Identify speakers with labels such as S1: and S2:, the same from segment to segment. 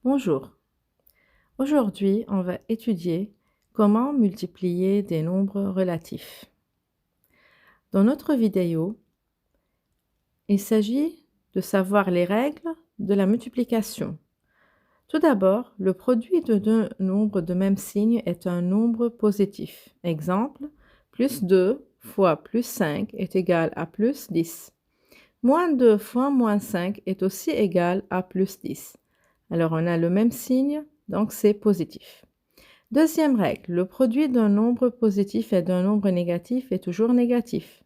S1: Bonjour. Aujourd'hui, on va étudier comment multiplier des nombres relatifs. Dans notre vidéo, il s'agit de savoir les règles de la multiplication. Tout d'abord, le produit de deux nombres de même signe est un nombre positif. Exemple, plus 2 fois plus 5 est égal à plus 10. Moins 2 fois moins 5 est aussi égal à plus 10. Alors, on a le même signe, donc c'est positif. Deuxième règle, le produit d'un nombre positif et d'un nombre négatif est toujours négatif.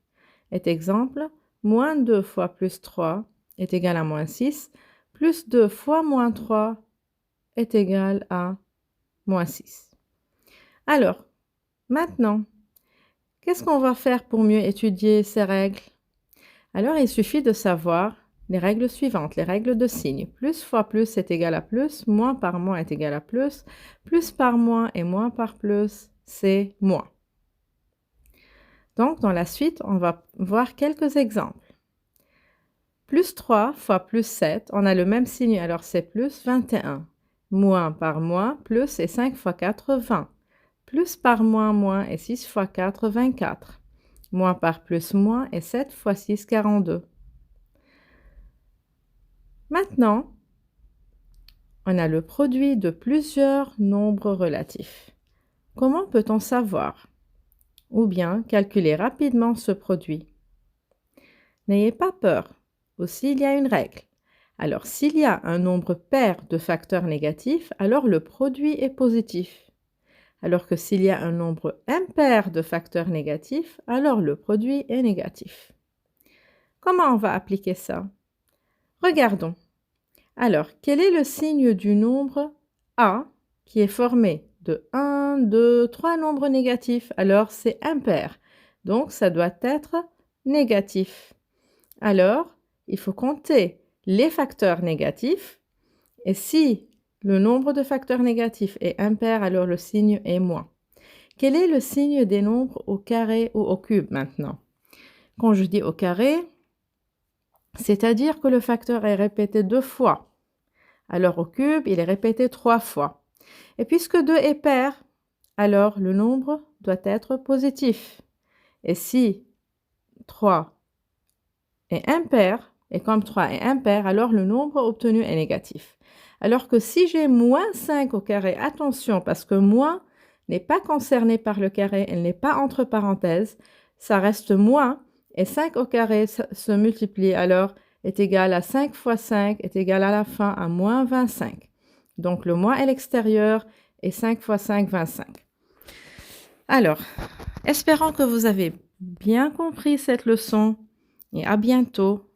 S1: Et exemple, moins 2 fois plus 3 est égal à moins 6, plus 2 fois moins 3 est égal à moins 6. Alors, maintenant, qu'est-ce qu'on va faire pour mieux étudier ces règles? Alors, il suffit de savoir les règles suivantes, les règles de signe. Plus fois plus est égal à plus, moins par moins est égal à plus par moins et moins par plus, c'est moins. Donc, dans la suite, on va voir quelques exemples. Plus 3 fois plus 7, on a le même signe, alors c'est plus 21. Moins par moins, plus et 5 fois 4, 20. Plus par moins, moins et 6 fois 4, 24. Moins par plus, moins et 7 fois 6, 42. Maintenant, on a le produit de plusieurs nombres relatifs. Comment peut-on savoir? Ou bien calculer rapidement ce produit? N'ayez pas peur. Aussi, il y a une règle. Alors, s'il y a un nombre pair de facteurs négatifs, alors le produit est positif. Alors que s'il y a un nombre impair de facteurs négatifs, alors le produit est négatif. Comment on va appliquer ça? Regardons. Alors, quel est le signe du nombre A qui est formé de 1, 2, 3 nombres négatifs? Alors, c'est impair. Donc, ça doit être négatif. Alors, il faut compter les facteurs négatifs. Et si le nombre de facteurs négatifs est impair, alors le signe est moins. Quel est le signe des nombres au carré ou au cube maintenant? Quand je dis au carré, c'est-à-dire que le facteur est répété 2 fois. Alors au cube, il est répété 3 fois. Et puisque 2 est pair, alors le nombre doit être positif. Et si 3 est impair, et comme 3 est impair, alors le nombre obtenu est négatif. Alors que si j'ai moins 5 au carré, attention, parce que moins n'est pas concerné par le carré, elle n'est pas entre parenthèses, ça reste moins, et 5 au carré se multiplie, alors est égal à 5 fois 5 est égal à la fin à moins 25. Donc le moins est l'extérieur, et 5 fois 5, 25. Alors, espérons que vous avez bien compris cette leçon, et à bientôt.